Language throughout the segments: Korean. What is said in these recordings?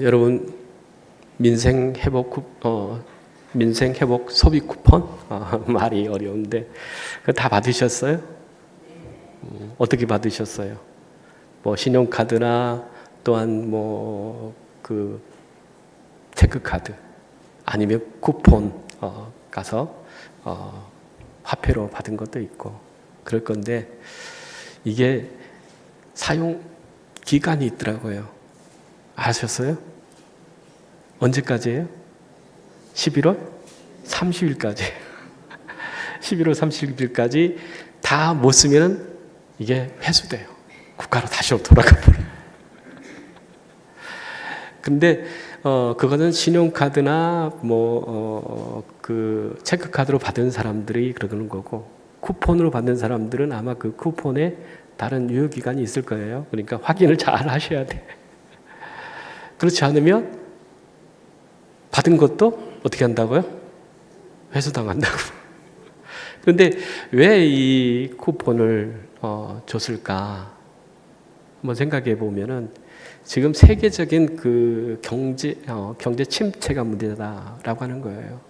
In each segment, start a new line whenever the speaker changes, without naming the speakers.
여러분 민생 회복 소비 쿠폰 말이 어려운데 그거 다 받으셨어요? 어떻게 받으셨어요? 뭐 신용카드나 또한 뭐 그 체크카드 아니면 쿠폰 가서 화폐로 받은 것도 있고 그럴 건데 이게 사용 기간이 있더라고요. 아셨어요? 언제까지예요? 11월 30일까지. 11월 30일까지 다 못 쓰면 이게 회수돼요. 국가로 다시 돌아가 버려요. 근데 그거는 신용카드나 그 체크카드로 받은 사람들이 그러는 거고 쿠폰으로 받는 사람들은 아마 그 쿠폰에 다른 유효기간이 있을 거예요. 그러니까 확인을 잘 하셔야 돼. 그렇지 않으면 받은 것도 어떻게 한다고요? 회수당한다고. 그런데 왜 이 쿠폰을 줬을까? 한번 생각해 보면은 지금 세계적인 그 경제 침체가 문제다라고 하는 거예요.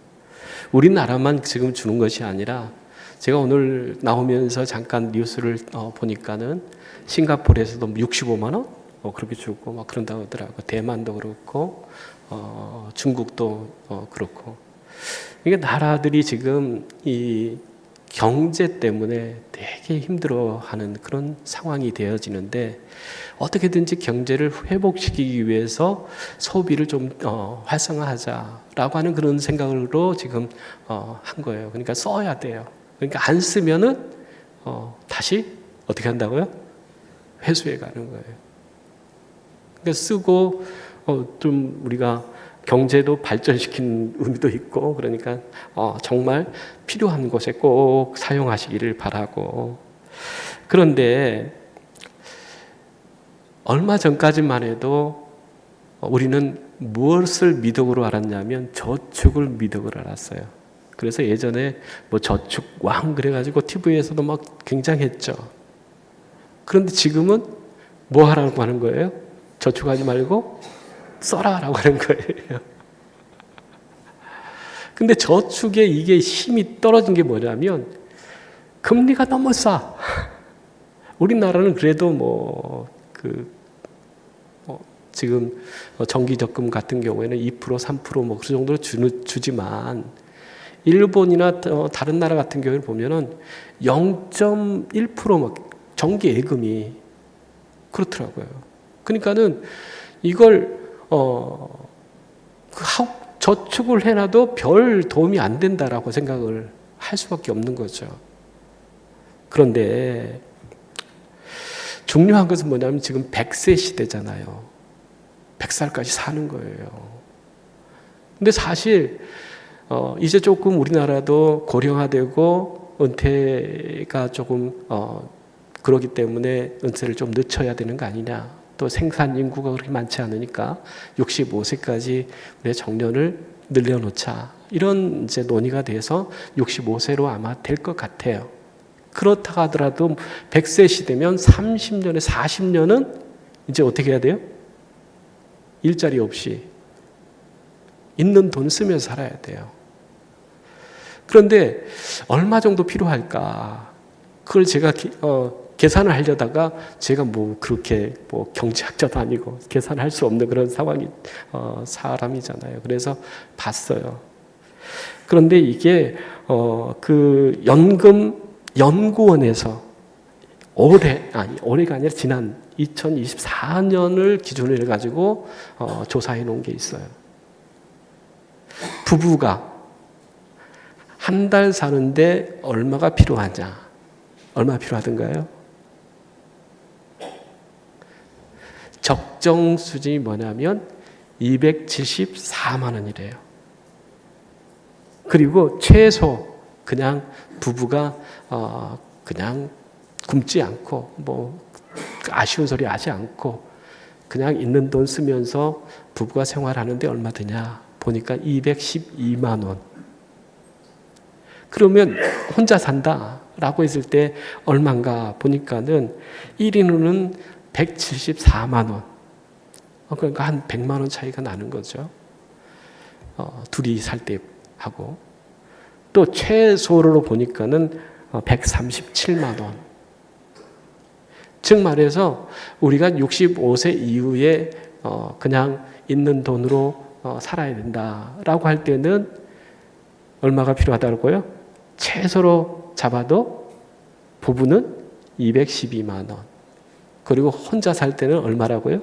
우리나라만 지금 주는 것이 아니라 제가 오늘 나오면서 잠깐 뉴스를 보니까는 싱가포르에서도 65만 원 그렇게 주고 막 그런다고 하더라고요. 대만도 그렇고 중국도 그렇고 이게 나라들이 지금 이 경제 때문에 되게 힘들어하는 그런 상황이 되어지는데 어떻게든지 경제를 회복시키기 위해서 소비를 좀 활성화하자라고 하는 그런 생각으로 지금 한 거예요. 그러니까 써야 돼요. 그러니까 안 쓰면은 다시 어떻게 한다고요? 회수해 가는 거예요. 그러니까 쓰고 좀 우리가 경제도 발전시키는 의미도 있고 그러니까 정말 필요한 곳에 꼭 사용하시기를 바라고. 그런데 얼마 전까지만 해도 우리는 무엇을 미덕으로 알았냐면 저축을 미덕으로 알았어요. 그래서 예전에 뭐 저축왕 그래가지고 TV에서도 막 굉장했죠. 그런데 지금은 뭐 하라고 하는 거예요? 저축하지 말고 써라라고 하는 거예요. 근데 저축에 이게 힘이 떨어진 게 뭐냐면 금리가 너무 싸. 우리나라는 그래도 지금 정기적금 같은 경우에는 2% 3% 뭐 그 정도로 주지만 일본이나 다른 나라 같은 경우에 보면은 0.1% 막 정기 예금이 그렇더라고요. 그러니까는 이걸 저축을 해놔도 별 도움이 안 된다라고 생각을 할 수밖에 없는 거죠. 그런데 중요한 것은 뭐냐면 지금 100세 시대잖아요. 100살까지 사는 거예요. 근데 사실 이제 조금 우리나라도 고령화되고 은퇴가 조금 그러기 때문에 은퇴를 좀 늦춰야 되는 거 아니냐. 또 생산 인구가 그렇게 많지 않으니까 65세까지 우리의 정년을 늘려놓자. 이런 이제 논의가 돼서 65세로 아마 될 것 같아요. 그렇다 하더라도 100세 시대면 30년에 40년은 이제 어떻게 해야 돼요? 일자리 없이 있는 돈 쓰면서 살아야 돼요. 그런데 얼마 정도 필요할까? 그걸 제가 계산을 하려다가 제가 그렇게 경제학자도 아니고 계산할 수 없는 그런 상황이 사람이잖아요. 그래서 봤어요. 그런데 이게 그 연구원에서 올해가 아니라 지난 2024년을 기준으로 해가지고 조사해 놓은 게 있어요. 부부가 한 달 사는데 얼마가 필요하냐? 얼마 필요하던가요? 적정 수준이 뭐냐면 274만 원이래요. 그리고 최소 그냥 부부가 그냥 굶지 않고 아쉬운 소리 하지 않고 그냥 있는 돈 쓰면서 부부가 생활하는데 얼마 드냐 보니까 212만 원. 그러면 혼자 산다라고 했을 때 얼마인가 보니까는 1인은 174만 원. 그러니까 한 100만 원 차이가 나는 거죠. 둘이 살 때 하고. 또 최소로 보니까는 137만 원. 즉 말해서 우리가 65세 이후에 그냥 있는 돈으로 살아야 된다라고 할 때는 얼마가 필요하다고요? 최소로 잡아도 부부는 212만 원. 그리고 혼자 살 때는 얼마라고요?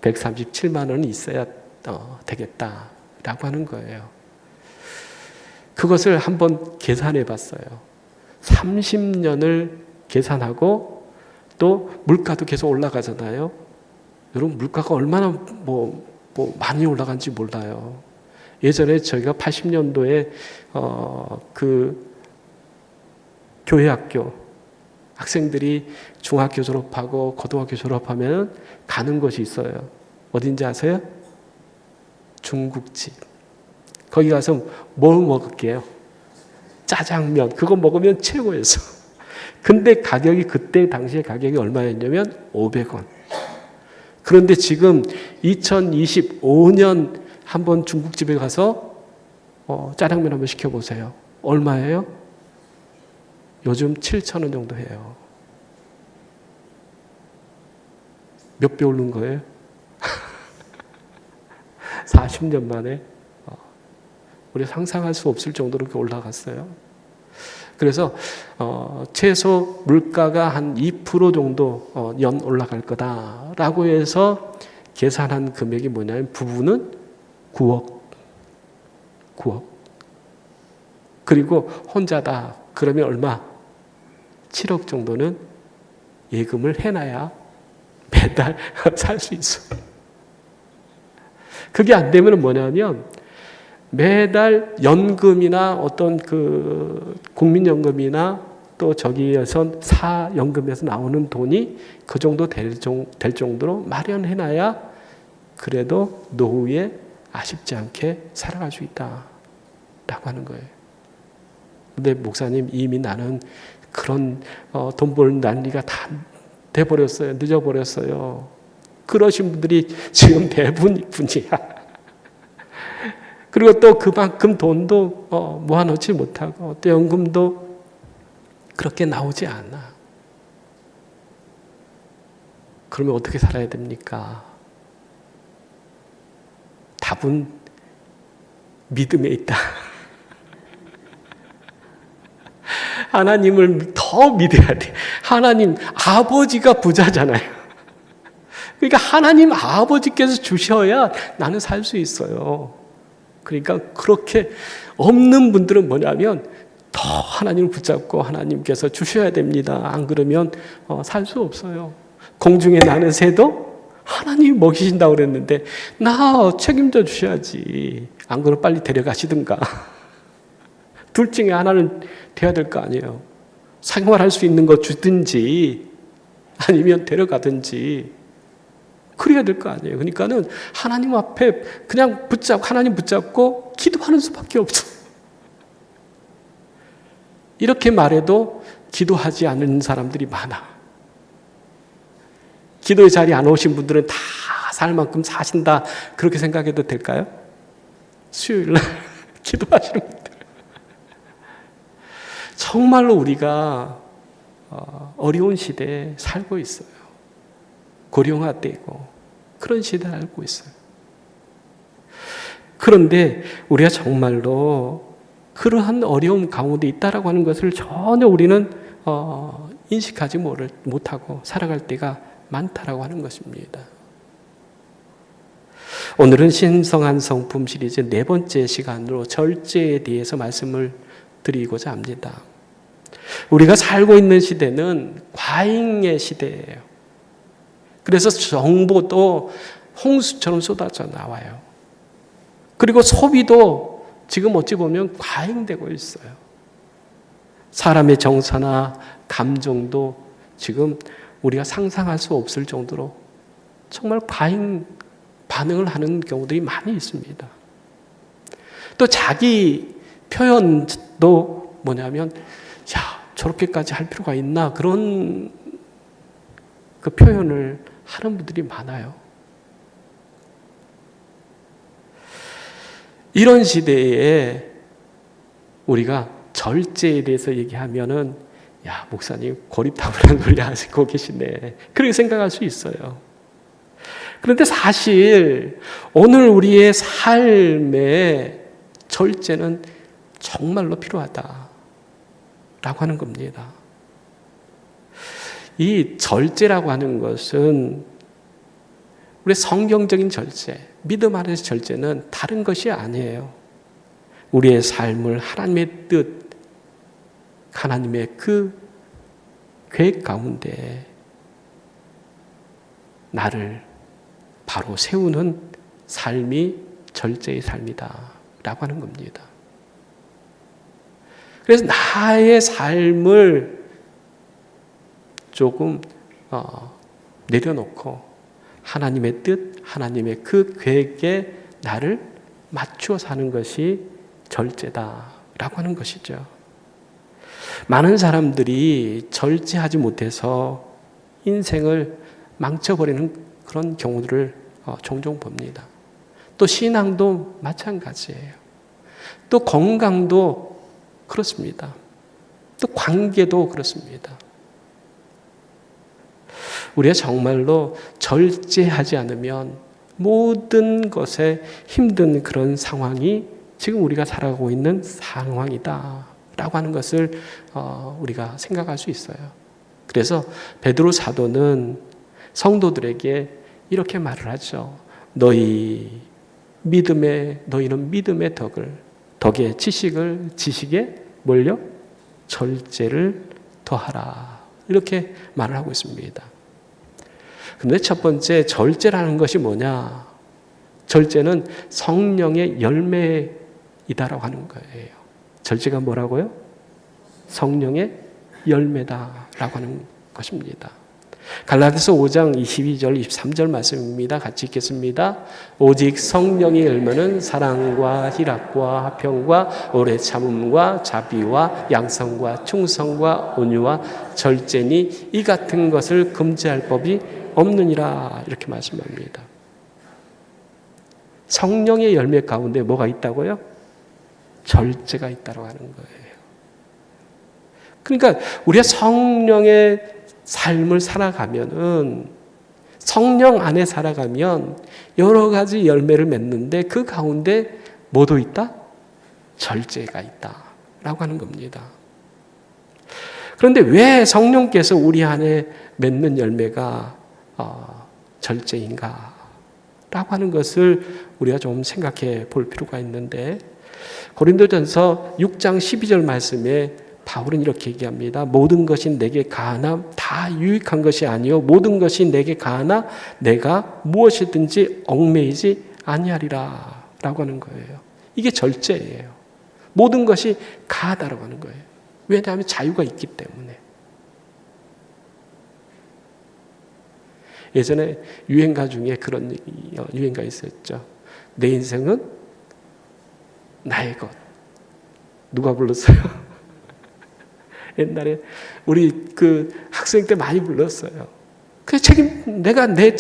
137만 원이 있어야 되겠다라고 하는 거예요. 그것을 한번 계산해 봤어요. 30년을 계산하고 또 물가도 계속 올라가잖아요. 여러분 물가가 얼마나 많이 올라간지 몰라요. 예전에 저희가 80년도에 그 교회 학교 학생들이 중학교 졸업하고 고등학교 졸업하면 가는 곳이 있어요. 어딘지 아세요? 중국집. 거기 가서 뭘 먹을게요? 짜장면. 그거 먹으면 최고였어. 근데 가격이 그때 당시에 가격이 얼마였냐면 500원. 그런데 지금 2025년 한번 중국집에 가서 짜장면 한번 시켜보세요. 얼마예요? 요즘 7,000원 정도 해요. 몇 배 오른 거예요? 40년 만에 우리 상상할 수 없을 정도로 올라갔어요. 그래서 최소 물가가 한 2% 정도 연 올라갈 거다라고 해서 계산한 금액이 뭐냐면 부부는 9억. 그리고 혼자다. 그러면 얼마? 7억 정도는 예금을 해놔야 매달 살 수 있어. 그게 안 되면 뭐냐면 매달 연금이나 어떤 그 국민연금이나 또 저기에서 사연금에서 나오는 돈이 그 정도 될 정도로 마련해놔야 그래도 노후에 아쉽지 않게 살아갈 수 있다라고 하는 거예요. 근데 목사님 이미 나는 그런 돈 벌 난리가 다 돼버렸어요. 늦어버렸어요. 그러신 분들이 지금 대부분이야. 그리고 또 그만큼 돈도 모아놓지 못하고 또 연금도 그렇게 나오지 않아. 그러면 어떻게 살아야 됩니까? 답은 믿음에 있다. 하나님을 더 믿어야 돼. 하나님 아버지가 부자잖아요. 그러니까 하나님 아버지께서 주셔야 나는 살 수 있어요. 그러니까 그렇게 없는 분들은 뭐냐면 더 하나님을 붙잡고 하나님께서 주셔야 됩니다. 안 그러면 살 수 없어요. 공중에 나는 새도 하나님이 먹이신다고 그랬는데 나 책임져 주셔야지. 안 그러면 빨리 데려가시든가. 둘 중에 하나는 돼야 될 거 아니에요. 생활할 수 있는 거 주든지 아니면 데려가든지 그래야 될 거 아니에요. 그러니까는 하나님 앞에 그냥 하나님 붙잡고 기도하는 수밖에 없어. 이렇게 말해도 기도하지 않는 사람들이 많아. 기도의 자리에 안 오신 분들은 다 살 만큼 사신다. 그렇게 생각해도 될까요? 수요일 날 기도하시는 분들. 정말로 우리가 어려운 시대에 살고 있어요. 고령화되고 그런 시대를 알고 있어요. 그런데 우리가 정말로 그러한 어려움 가운데 있다라고 하는 것을 전혀 우리는 인식하지 못하고 살아갈 때가 많다라고 하는 것입니다. 오늘은 신성한 성품 시리즈 4번째 시간으로 절제에 대해서 말씀을 드리고자 합니다. 우리가 살고 있는 시대는 과잉의 시대예요. 그래서 정보도 홍수처럼 쏟아져 나와요. 그리고 소비도 지금 어찌 보면 과잉되고 있어요. 사람의 정서나 감정도 지금 우리가 상상할 수 없을 정도로 정말 과잉 반응을 하는 경우들이 많이 있습니다. 또 자기 표현도 뭐냐면 저렇게까지 할 필요가 있나 그런 그 표현을 하는 분들이 많아요. 이런 시대에 우리가 절제에 대해서 얘기하면은 야, 목사님 고립타불한 소리 하시고 계시네, 그렇게 생각할 수 있어요. 그런데 사실 오늘 우리의 삶에 절제는 정말로 필요하다라고 하는 겁니다. 이 절제라고 하는 것은 우리 성경적인 절제, 믿음 안에서 절제는 다른 것이 아니에요. 우리의 삶을 하나님의 뜻, 하나님의 그 계획 가운데 나를 바로 세우는 삶이 절제의 삶이다 라고 하는 겁니다. 그래서 나의 삶을 조금 내려놓고 하나님의 뜻, 하나님의 그 계획에 나를 맞추어 사는 것이 절제다라고 하는 것이죠. 많은 사람들이 절제하지 못해서 인생을 망쳐버리는 그런 경우들을 종종 봅니다. 또 신앙도 마찬가지예요. 또 건강도 그렇습니다. 또 관계도 그렇습니다. 우리가 정말로 절제하지 않으면 모든 것에 힘든 그런 상황이 지금 우리가 살아가고 있는 상황이다 라고 하는 것을 우리가 생각할 수 있어요. 그래서 베드로 사도는 성도들에게 이렇게 말을 하죠. 너희는 믿음의 덕에 지식에 뭘요? 절제를 더하라. 이렇게 말을 하고 있습니다. 그런데 첫 번째 절제라는 것이 뭐냐? 절제는 성령의 열매이다라고 하는 거예요. 절제가 뭐라고요? 성령의 열매다라고 하는 것입니다. 갈라디아서 5장 22절 23절 말씀입니다. 같이 읽겠습니다. 오직 성령의 열매는 사랑과 희락과 화평과 오래 참음과 자비와 양성과 충성과 온유와 절제니 이 같은 것을 금지할 법이 없느니라 이렇게 말씀합니다. 성령의 열매 가운데 뭐가 있다고요? 절제가 있다고 하는 거예요. 그러니까 우리가 성령의 삶을 살아가면은 성령 안에 살아가면 여러 가지 열매를 맺는데 그 가운데 뭐도 있다? 절제가 있다라고 하는 겁니다. 그런데 왜 성령께서 우리 안에 맺는 열매가 절제인가? 라고 하는 것을 우리가 좀 생각해 볼 필요가 있는데 고린도전서 6장 12절 말씀에 바울은 이렇게 얘기합니다. 모든 것이 내게 가하나 다 유익한 것이 아니요 모든 것이 내게 가하나 내가 무엇이든지 얽매이지 아니하리라 라고 하는 거예요. 이게 절제예요. 모든 것이 가하다라고 하는 거예요. 왜냐하면 자유가 있기 때문에. 예전에 유행가 중에 그런 유행가 있었죠. 내 인생은 나의 것. 누가 불렀어요? 옛날에 우리 그 학생 때 많이 불렀어요. 그 내가 내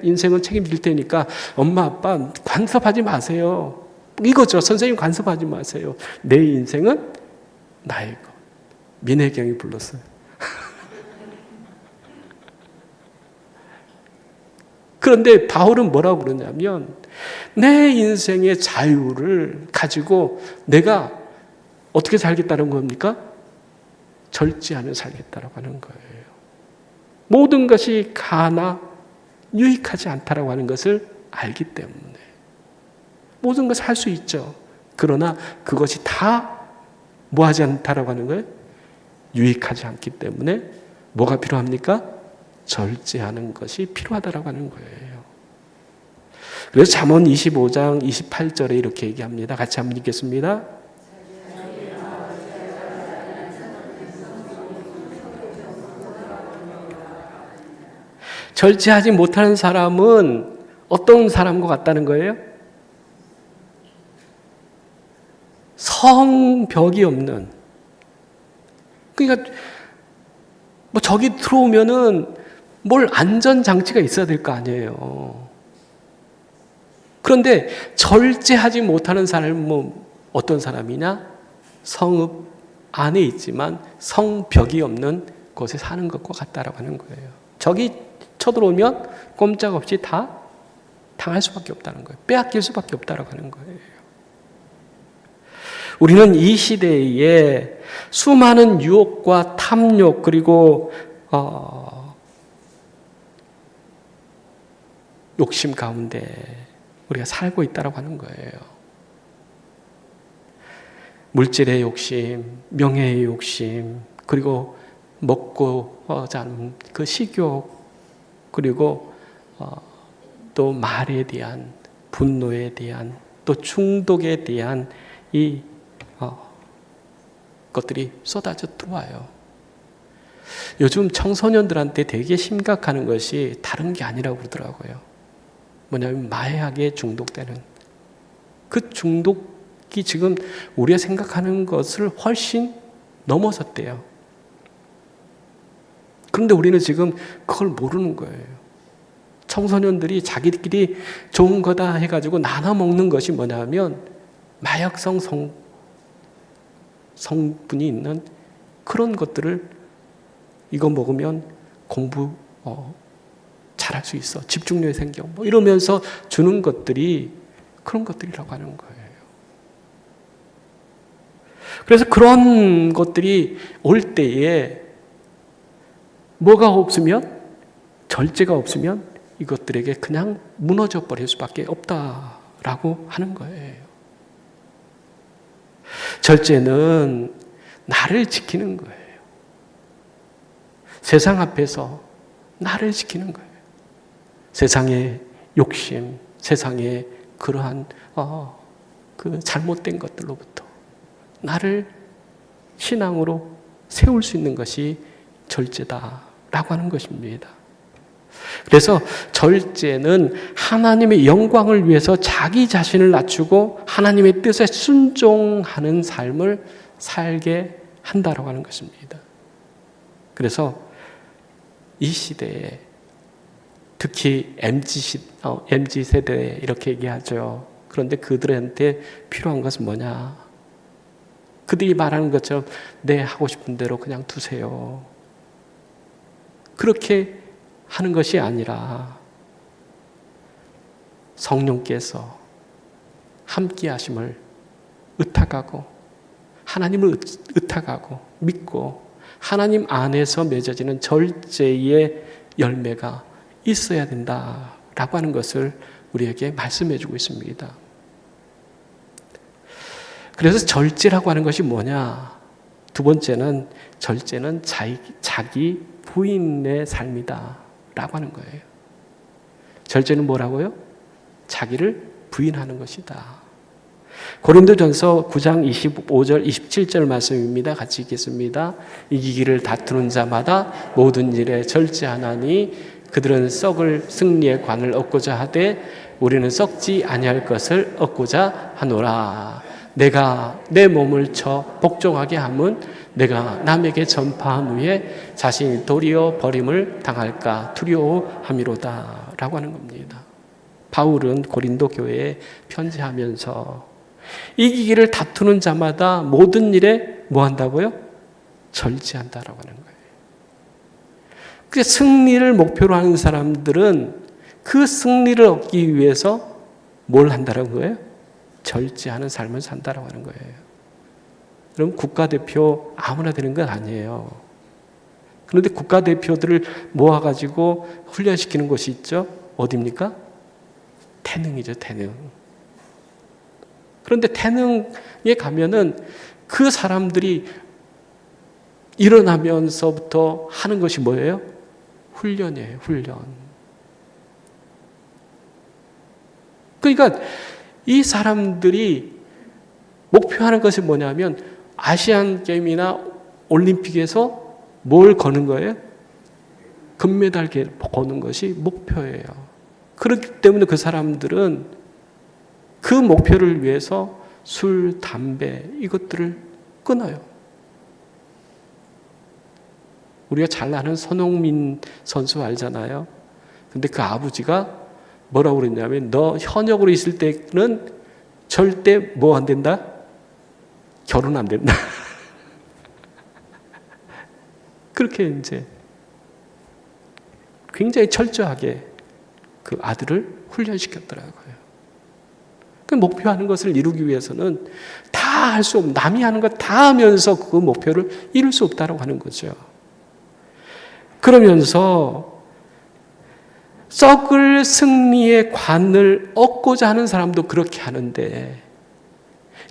인생은 책임질 테니까 엄마 아빠 간섭하지 마세요. 이거죠. 선생님 간섭하지 마세요. 내 인생은 나의 것. 민혜경이 불렀어요. 그런데 바울은 뭐라고 그러냐면 내 인생의 자유를 가지고 내가 어떻게 살겠다는 겁니까? 절제하며 살겠다라고 하는 거예요. 모든 것이 가나 유익하지 않다라고 하는 것을 알기 때문에 모든 것을 할 수 있죠. 그러나 그것이 다 뭐하지 않다라고 하는 거예요? 유익하지 않기 때문에 뭐가 필요합니까? 절제하는 것이 필요하다라고 하는 거예요. 그래서 잠언 25장 28절에 이렇게 얘기합니다. 같이 한번 읽겠습니다. 절제하지 못하는 사람은 어떤 사람과 같다는 거예요? 성벽이 없는. 그러니까 뭐 적이 들어오면은 뭘 안전장치가 있어야 될 거 아니에요. 그런데 절제하지 못하는 사람은 어떤 사람이냐? 성읍 안에 있지만 성벽이 없는 곳에 사는 것과 같다라고 하는 거예요. 적이 쳐들어오면 꼼짝없이 다 당할 수밖에 없다는 거예요. 빼앗길 수밖에 없다라고 하는 거예요. 우리는 이 시대에 수많은 유혹과 탐욕 그리고 욕심 가운데 우리가 살고 있다라고 하는 거예요. 물질의 욕심, 명예의 욕심, 그리고 먹고 자는 그 식욕, 그리고 또 말에 대한 분노에 대한 또 중독에 대한 이 것들이 쏟아져 들어와요. 요즘 청소년들한테 되게 심각한 것이 다른 게 아니라고 그러더라고요. 뭐냐면 마약에 중독되는 그 중독이 지금 우리가 생각하는 것을 훨씬 넘어섰대요. 그런데 우리는 지금 그걸 모르는 거예요. 청소년들이 자기들끼리 좋은 거다 해가지고 나눠 먹는 것이 뭐냐면 마약성 성분이 있는 그런 것들을 이거 먹으면 공부 잘할 수 있어. 집중력이 생겨. 이러면서 주는 것들이 그런 것들이라고 하는 거예요. 그래서 그런 것들이 올 때에 뭐가 없으면, 절제가 없으면 이것들에게 그냥 무너져 버릴 수밖에 없다라고 하는 거예요. 절제는 나를 지키는 거예요. 세상 앞에서 나를 지키는 거예요. 세상의 욕심, 세상의 그러한 그 잘못된 것들로부터 나를 신앙으로 세울 수 있는 것이 절제다라고 하는 것입니다. 그래서 절제는 하나님의 영광을 위해서 자기 자신을 낮추고 하나님의 뜻에 순종하는 삶을 살게 한다라고 하는 것입니다. 그래서 이 시대에 특히 MZ 세대에 이렇게 얘기하죠. 그런데 그들한테 필요한 것은 뭐냐? 그들이 말하는 것처럼 내 하고 싶은 대로 그냥 두세요. 그렇게 하는 것이 아니라 성령께서 함께 하심을 의탁하고 하나님을 의탁하고 믿고 하나님 안에서 맺어지는 절제의 열매가 있어야 된다라고 하는 것을 우리에게 말씀해 주고 있습니다. 그래서 절제라고 하는 것이 뭐냐? 두 번째는 절제는 자기 부인의 삶이다 라고 하는 거예요. 절제는 뭐라고요? 자기를 부인하는 것이다. 고린도전서 9장 25절 27절 말씀입니다. 같이 읽겠습니다. 이기기를 다투는 자마다 모든 일에 절제하나니 그들은 썩을 승리의 관을 얻고자 하되 우리는 썩지 아니할 것을 얻고자 하노라. 내가 내 몸을 쳐 복종하게 함은 내가 남에게 전파한 후에 자신이 도리어 버림을 당할까 두려워함이로다 라고 하는 겁니다. 바울은 고린도 교회에 편지하면서 이기기를 다투는 자마다 모든 일에 뭐 한다고요? 절제한다라고 하는 거예요. 그 승리를 목표로 하는 사람들은 그 승리를 얻기 위해서 뭘 한다는 거예요? 절제하는 삶을 산다라고 하는 거예요. 그럼 국가대표 아무나 되는 건 아니에요. 그런데 국가대표들을 모아가지고 훈련시키는 곳이 있죠. 어디입니까? 태능이죠, 태능. 그런데 태능에 가면은 그 사람들이 일어나면서부터 하는 것이 뭐예요? 훈련이에요, 훈련. 그러니까 이 사람들이 목표하는 것이 뭐냐면 아시안 게임이나 올림픽에서 뭘 거는 거예요? 금메달 거는 것이 목표예요. 그렇기 때문에 그 사람들은 그 목표를 위해서 술, 담배 이것들을 끊어요. 우리가 잘 아는 손흥민 선수 알잖아요. 근데 그 아버지가 뭐라고 그랬냐면 너 현역으로 있을 때는 절대 뭐 안 된다? 결혼 안 된다. 그렇게 이제 굉장히 철저하게 그 아들을 훈련시켰더라고요. 그 목표하는 것을 이루기 위해서는 다 할 수 없는, 남이 하는 것 다 하면서 그 목표를 이룰 수 없다고 하는 거죠. 그러면서 썩을 승리의 관을 얻고자 하는 사람도 그렇게 하는데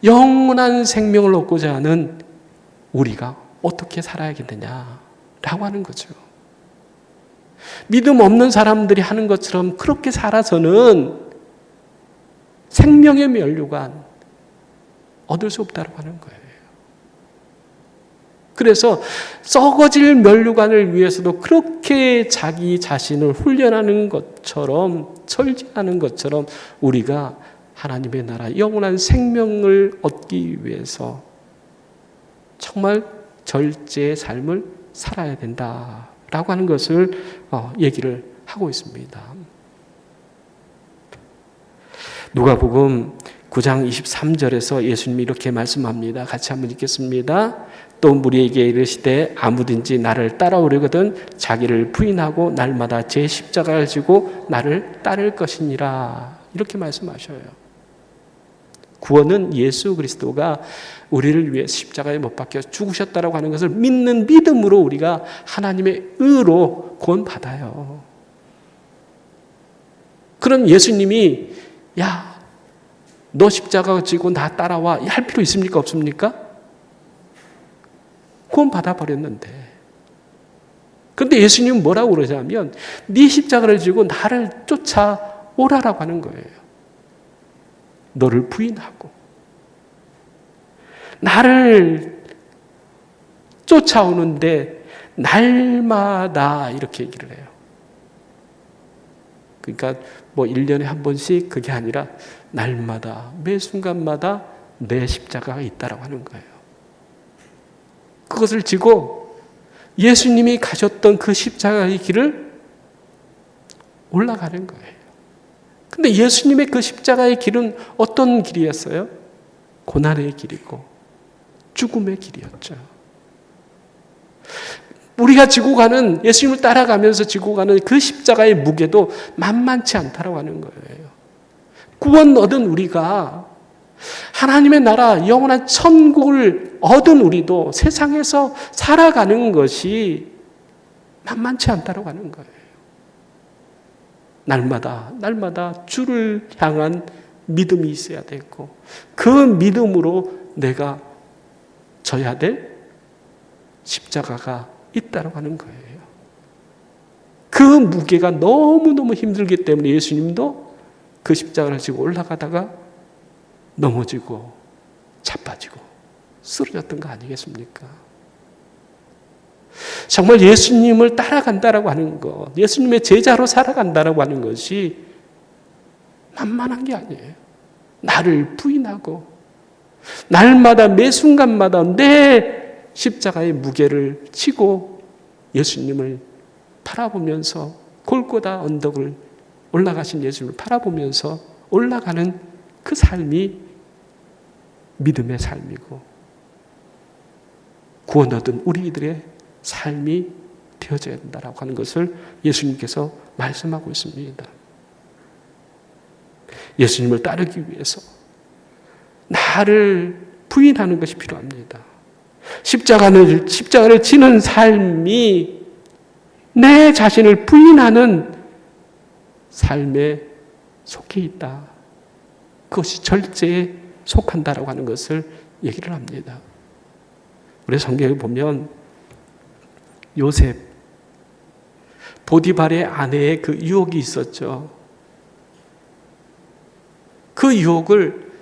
영원한 생명을 얻고자 하는 우리가 어떻게 살아야겠느냐라고 하는 거죠. 믿음 없는 사람들이 하는 것처럼 그렇게 살아서는 생명의 면류관 얻을 수 없다고 하는 거예요. 그래서 썩어질 면류관을 위해서도 그렇게 자기 자신을 훈련하는 것처럼, 철진하는 것처럼 우리가 하나님의 나라 영원한 생명을 얻기 위해서 정말 절제의 삶을 살아야 된다라고 하는 것을 얘기를 하고 있습니다. 누가복음 9장 23절에서 예수님이 이렇게 말씀합니다. 같이 한번 읽겠습니다. 또 무리에게 이르시되 아무든지 나를 따라오려거든 자기를 부인하고 날마다 제 십자가를 지고 나를 따를 것이니라. 이렇게 말씀하셔요. 구원은 예수 그리스도가 우리를 위해 십자가에 못 박혀 죽으셨다고 하는 것을 믿는 믿음으로 우리가 하나님의 의로 구원받아요. 그럼 예수님이 야, 너 십자가 지고 나 따라와 할 필요 있습니까? 없습니까? 구원받아 버렸는데. 그런데 예수님은 뭐라고 그러냐면 네 십자가를 지고 나를 쫓아오라라고 하는 거예요. 너를 부인하고 나를 쫓아오는데 날마다 이렇게 얘기를 해요. 그러니까 뭐 1년에 한 번씩 그게 아니라 날마다 매 순간마다 내 십자가가 있다라고 하는 거예요. 그것을 지고 예수님이 가셨던 그 십자가의 길을 올라가는 거예요. 근데 예수님의 그 십자가의 길은 어떤 길이었어요? 고난의 길이고 죽음의 길이었죠. 우리가 지고 가는, 예수님을 따라가면서 지고 가는 그 십자가의 무게도 만만치 않다라고 하는 거예요. 구원 얻은 우리가 하나님의 나라 영원한 천국을 얻은 우리도 세상에서 살아가는 것이 만만치 않다라고 하는 거예요. 날마다 주를 향한 믿음이 있어야 되고 그 믿음으로 내가 져야 될 십자가가 있다고 하는 거예요. 그 무게가 너무너무 힘들기 때문에 예수님도 그 십자가를 지고 올라가다가 넘어지고 자빠지고 쓰러졌던 거 아니겠습니까? 정말 예수님을 따라간다라고 하는 것, 예수님의 제자로 살아간다라고 하는 것이 만만한 게 아니에요. 나를 부인하고 날마다 매 순간마다 내 십자가의 무게를 지고 예수님을 바라보면서 골고다 언덕을 올라가신 예수님을 바라보면서 올라가는 그 삶이 믿음의 삶이고 구원 얻은 우리들의 삶이 되어져야 된다고 하는 것을 예수님께서 말씀하고 있습니다. 예수님을 따르기 위해서 나를 부인하는 것이 필요합니다. 십자가를 지는 삶이 내 자신을 부인하는 삶에 속해 있다. 그것이 절제에 속한다라고 하는 것을 얘기를 합니다. 우리 성경에 보면 요셉, 보디발의 아내의 그 유혹이 있었죠. 그 유혹을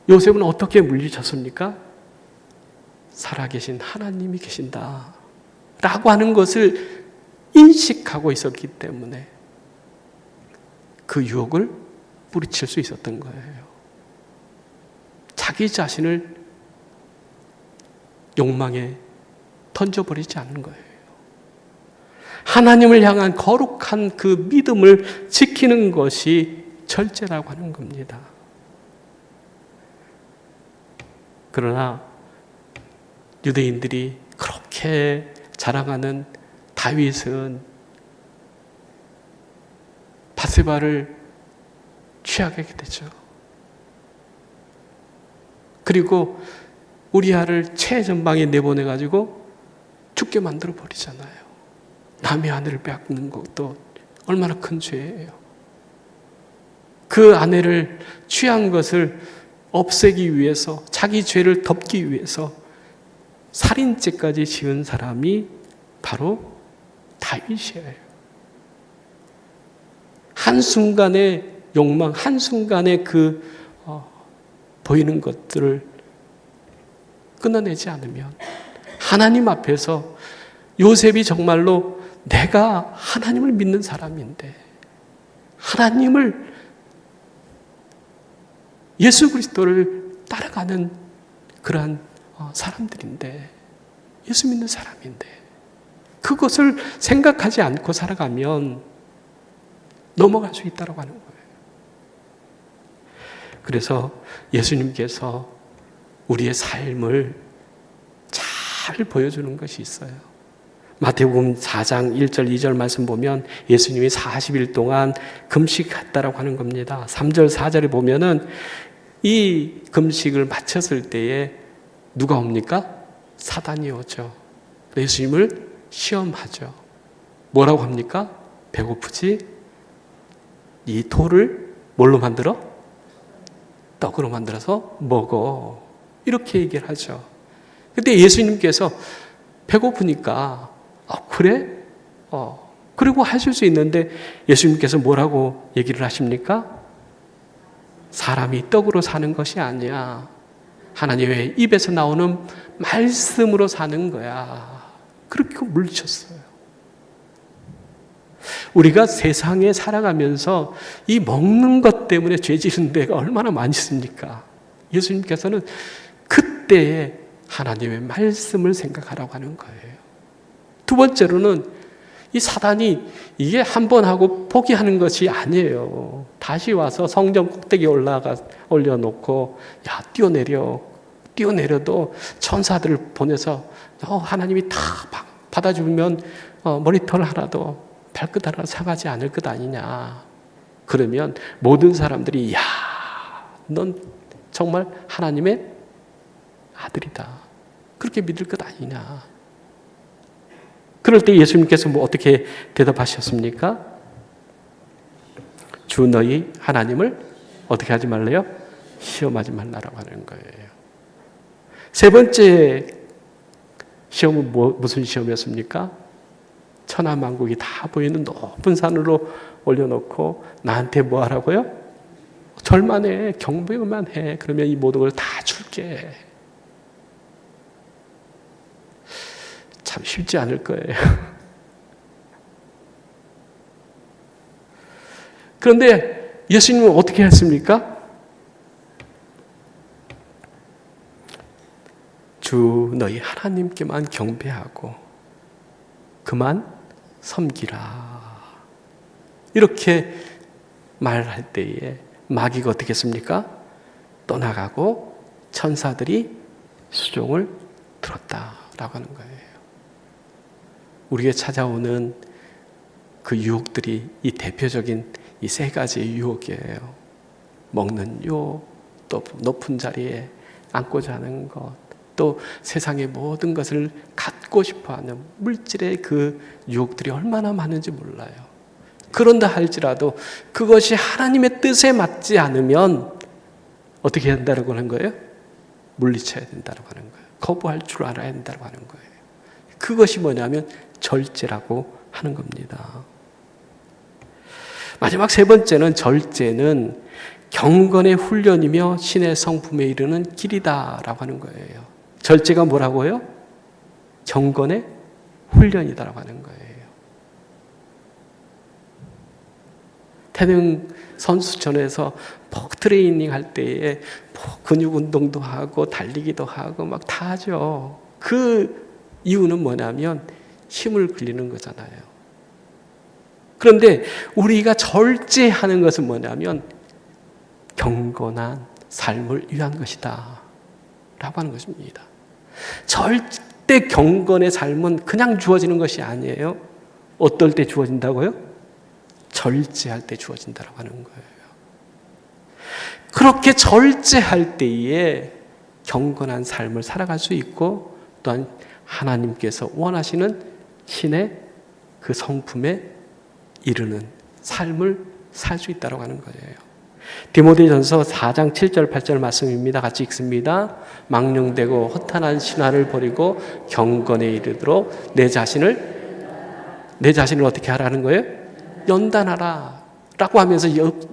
요셉은 어떻게 물리쳤습니까? 살아계신 하나님이 계신다 라고 하는 것을 인식하고 있었기 때문에 그 유혹을 뿌리칠 수 있었던 거예요. 자기 자신을 욕망에 던져버리지 않는 거예요. 하나님을 향한 거룩한 그 믿음을 지키는 것이 절제라고 하는 겁니다. 그러나 유대인들이 그렇게 자랑하는 다윗은 바세바를 취하게 되죠. 그리고 우리아를 최전방에 내보내가지고 죽게 만들어 버리잖아요. 남의 아내를 빼앗는 것도 얼마나 큰 죄예요. 그 아내를 취한 것을 없애기 위해서, 자기 죄를 덮기 위해서 살인죄까지 지은 사람이 바로 다윗이에요. 한순간의 욕망, 한순간의 보이는 것들을 끊어내지 않으면, 하나님 앞에서 요셉이 정말로 내가 하나님을 믿는 사람인데, 하나님을, 예수 그리스도를 따라가는 그러한 사람들인데, 예수 믿는 사람인데, 그것을 생각하지 않고 살아가면 넘어갈 수 있다고 하는 거예요. 그래서 예수님께서 우리의 삶을 잘 보여주는 것이 있어요. 마태복음 4장 1절 2절 말씀 보면 예수님이 40일 동안 금식했다라고 하는 겁니다. 3절 4절에 보면은 이 금식을 마쳤을 때에 누가 옵니까? 사단이 오죠. 예수님을 시험하죠. 뭐라고 합니까? 배고프지? 이 돌을 뭘로 만들어? 떡으로 만들어서 먹어. 이렇게 얘기를 하죠. 근데 예수님께서 배고프니까 그래? 그리고 하실 수 있는데 예수님께서 뭐라고 얘기를 하십니까? 사람이 떡으로 사는 것이 아니야. 하나님의 입에서 나오는 말씀으로 사는 거야. 그렇게 물리쳤어요. 우리가 세상에 살아가면서 이 먹는 것 때문에 죄 지는 데가 얼마나 많이 있습니까? 예수님께서는 그때에 하나님의 말씀을 생각하라고 하는 거예요. 두 번째로는 이 사단이 이게 한 번 하고 포기하는 것이 아니에요. 다시 와서 성전 꼭대기에 올려놓고 야 뛰어내려도 천사들을 보내서 하나님이 다 받아주면 머리털 하나도 발끝 하나 상하지 않을 것 아니냐. 그러면 모든 사람들이 야, 넌 정말 하나님의 아들이다. 그렇게 믿을 것 아니냐. 그럴 때 예수님께서 어떻게 대답하셨습니까? 주 너희 하나님을 어떻게 하지 말래요? 시험하지 말라라고 하는 거예요. 세 번째 시험은 무슨 시험이었습니까? 천하만국이 다 보이는 높은 산으로 올려놓고 나한테 뭐 하라고요? 절만 해, 경배만 해. 그러면 이 모든 걸 다 줄게. 참 쉽지 않을 거예요. 그런데 예수님은 어떻게 했습니까? 주 너희 하나님께만 경배하고 그만 섬기라. 이렇게 말할 때에 마귀가 어떻게 했습니까? 떠나가고 천사들이 수종을 들었다라고 하는 거예요. 우리에게 찾아오는 그 유혹들이 이 대표적인 이 세 가지의 유혹이에요. 먹는 유혹, 또 높은 자리에 앉고자 하는 것, 또 세상의 모든 것을 갖고 싶어하는 물질의 그 유혹들이 얼마나 많은지 몰라요. 그런다 할지라도 그것이 하나님의 뜻에 맞지 않으면 어떻게 해야 된다고 하는 거예요? 물리쳐야 된다고 하는 거예요. 거부할 줄 알아야 된다고 하는 거예요. 그것이 뭐냐면 절제라고 하는 겁니다. 마지막 세 번째는 절제는 경건의 훈련이며 신의 성품에 이르는 길이다라고 하는 거예요. 절제가 뭐라고요? 경건의 훈련이다라고 하는 거예요. 태릉 선수촌에서 트레이닝 할 때에 근육 운동도 하고 달리기도 하고 막 다 하죠. 그 이유는 뭐냐면 힘을 길리는 거잖아요. 그런데 우리가 절제하는 것은 뭐냐면 경건한 삶을 위한 것이다 라고 하는 것입니다. 절대 경건의 삶은 그냥 주어지는 것이 아니에요. 어떨 때 주어진다고요? 절제할 때 주어진다고 하는 거예요. 그렇게 절제할 때에 경건한 삶을 살아갈 수 있고 또한 하나님께서 원하시는 신의 그 성품에 이르는 삶을 살 수 있다고 하는 거예요. 디모데전서 4장 7절 8절 말씀입니다. 같이 읽습니다. 망령되고 허탄한 신화를 버리고 경건에 이르도록 내 자신을 어떻게 하라는 거예요? 연단하라 라고 하면서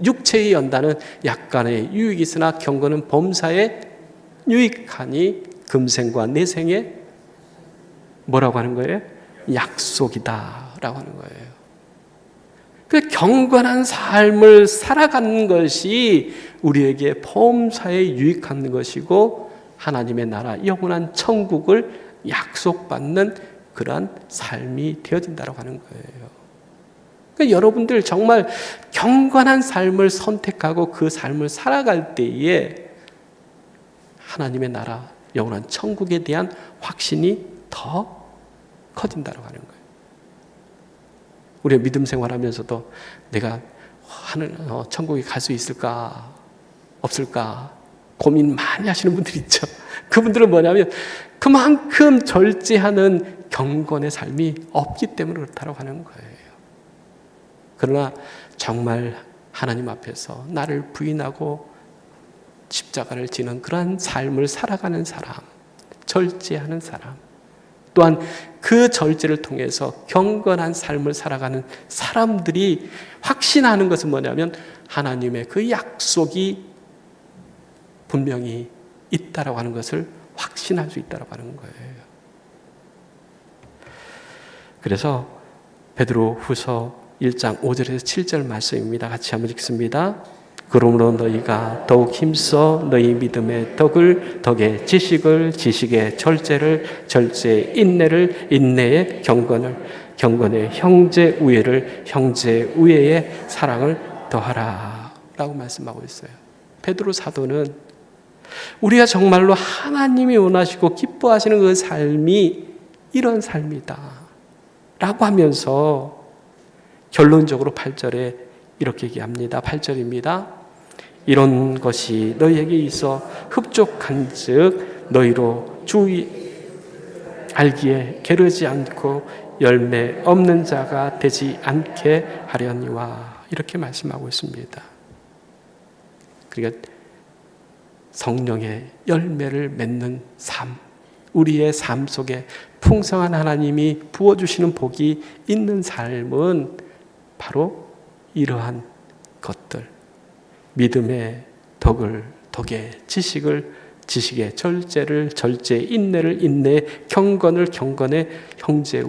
육체의 연단은 약간의 유익이 있으나 경건은 범사에 유익하니 금생과 내생에 뭐라고 하는 거예요? 약속이다 라고 하는 거예요. 그 경건한 삶을 살아가는 것이 우리에게 범사에 유익한 것이고 하나님의 나라 영원한 천국을 약속받는 그러한 삶이 되어진다고 하는 거예요. 그러니까 여러분들 정말 경건한 삶을 선택하고 그 삶을 살아갈 때에 하나님의 나라 영원한 천국에 대한 확신이 더 커진다고 하는 거예요. 우리가 믿음 생활하면서도 내가 천국에 갈 수 있을까 없을까 고민 많이 하시는 분들 있죠. 그분들은 뭐냐면 그만큼 절제하는 경건의 삶이 없기 때문에 그렇다고 하는 거예요. 그러나 정말 하나님 앞에서 나를 부인하고 십자가를 지는 그러한 삶을 살아가는 사람, 절제하는 사람, 또한 그 절제를 통해서 경건한 삶을 살아가는 사람들이 확신하는 것은 뭐냐면 하나님의 그 약속이 분명히 있다라고 하는 것을 확신할 수 있다라고 하는 거예요. 그래서 베드로후서 1장 5절에서 7절 말씀입니다. 같이 한번 읽습니다. 그러므로 너희가 더욱 힘써 너희 믿음의 덕에 지식을, 지식의 절제를, 절제의 인내를, 인내의 경건의 형제 우애를, 형제 우애의 사랑을 더하라 라고 말씀하고 있어요. 베드로 사도는 우리가 정말로 하나님이 원하시고 기뻐하시는 그 삶이 이런 삶이다 라고 하면서 결론적으로 8절에 이렇게 얘기합니다. 8절입니다. 이런 것이 너희에게 있어 흡족한 즉 너희로 알기에 게으르지 않고 열매 없는 자가 되지 않게 하려니와 이렇게 말씀하고 있습니다. 그러니까 성령의 열매를 맺는 삶, 우리의 삶 속에 풍성한 하나님이 부어주시는 복이 있는 삶은 바로 이러한 것들, 믿음의 덕에 지식의 절제를, 절제의 인내를, 인내의 경건의 형제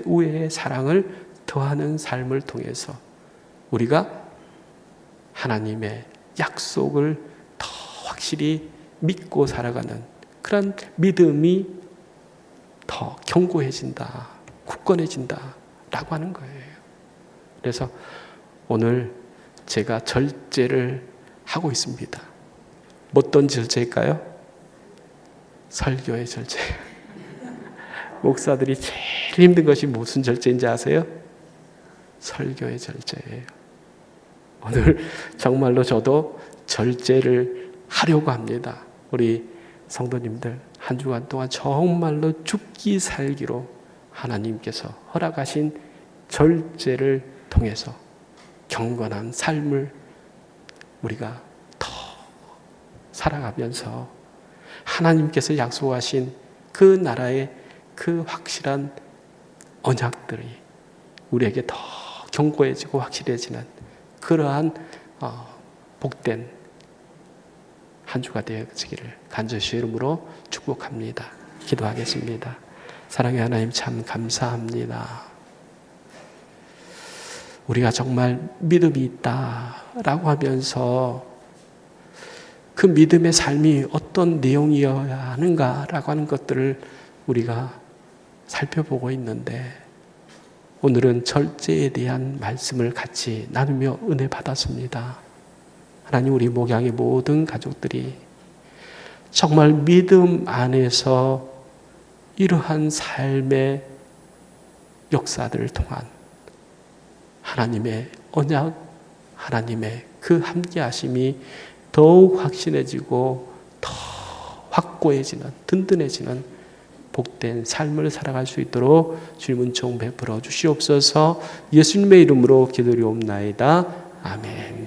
우애의 사랑을 더하는 삶을 통해서 우리가 하나님의 약속을 더 확실히 믿고 살아가는 그런 믿음이 더 견고해진다, 굳건해진다라고 하는 거예요. 그래서 오늘 제가 절제를 하고 있습니다. 어떤 절제일까요? 설교의 절제. 목사들이 제일 힘든 것이 무슨 절제인지 아세요? 설교의 절제예요. 오늘 정말로 저도 절제를 하려고 합니다. 우리 성도님들 한 주간 동안 정말로 죽기 살기로 하나님께서 허락하신 절제를 통해서 경건한 삶을 우리가 더 살아가면서 하나님께서 약속하신 그 나라의 그 확실한 언약들이 우리에게 더 견고해지고 확실해지는 그러한 복된 한 주가 되어지기를 간절히 주의 이름으로 축복합니다. 기도하겠습니다. 사랑의 하나님 참 감사합니다. 우리가 정말 믿음이 있다라고 하면서 그 믿음의 삶이 어떤 내용이어야 하는가라고 하는 것들을 우리가 살펴보고 있는데 오늘은 절제에 대한 말씀을 같이 나누며 은혜 받았습니다. 하나님, 우리 목양의 모든 가족들이 정말 믿음 안에서 이러한 삶의 역사들을 통한 하나님의 언약, 하나님의 그 함께하심이 더욱 확신해지고 더 확고해지는, 든든해지는 복된 삶을 살아갈 수 있도록 주님 은총 베풀어 주시옵소서. 예수님의 이름으로 기도리옵나이다. 아멘.